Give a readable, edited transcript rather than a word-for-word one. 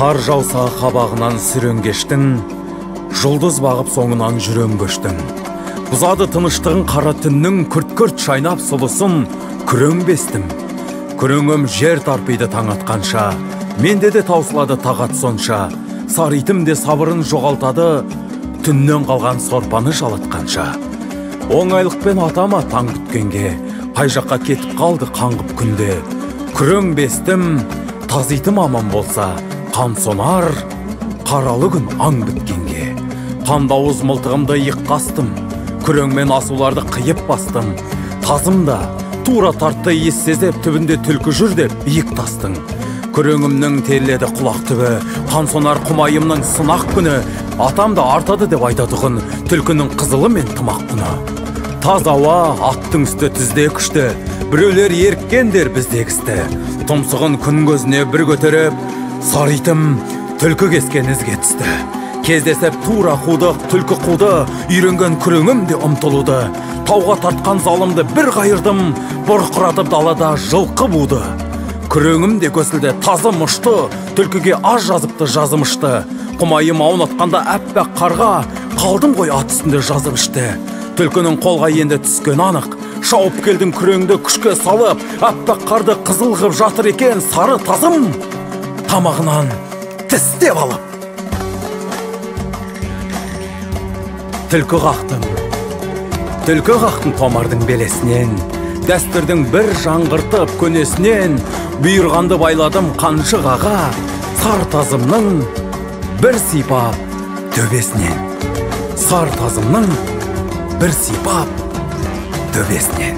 Қар жауса қабағынан сүреңгештің, жұлдыз бағып соңынан жүрем көштің. Бұзады тыныштығын қара түннің, күрт-күрт шайнап сұлысын күреңбестім. Күреңім жер тарпиды таң атқанша, менде де таусылады тағат сонша. Саритім де сабырын жоғалтады, түннен қалған сорпаны жалатқанша. Оңайлықпен атама таң күткенге, қай жаққа кетіп қалды қаңғып күнде. Күреңбестім, тазитым аман болса, қан сонар, қаралы күн аң біткенге. Қандауыз мылтығымды иыққастым, күреңмен асуларды қиып бастым. Тазым да тура тартты ес сезіп, түбінде түлкі жүр деп биік тастың. Күреңімнің терледі құлақ түбі, қан сонар құмайымның сынақ күні. Атам да артады деп айтатұғын, түлкінің қызылы мен тымақ күні. Таз ауа аттың үсті түзде күшті, біреулер еріккендер біздегісті. Тұмсығын күн көзіне бір көтеріп, саритім түлкі кескен ізге түсті. Кездесіп тура қудық, түлкі қуды, үйренген күреңім де ұмтылуды. Тауға тартқан залымды бір қайырдым, бұрқыратып далада жылқы буды. Күреңім де көсілді, тазым ұшты, түлкіге аз жазыпты жазымышты. Құмайым аунатқанда әппәк қарға, қалдым ғой ат үстінде жазып ішті. Түлкінің қолға енді түскен анық, шауып келдің күреңді күшке салып, әппәк қарды қызыл ғып жатыр екен сары тазым, тамағынан тістеп алып. Түлкі қақтым томардың белесінен, дәстүрдің бір жаңғыртып көнесінен, бұйырғанды байладым қаншығаға, сар тазымның бір сипап төбесінен. Сар тазымның бір сипап төбесінен.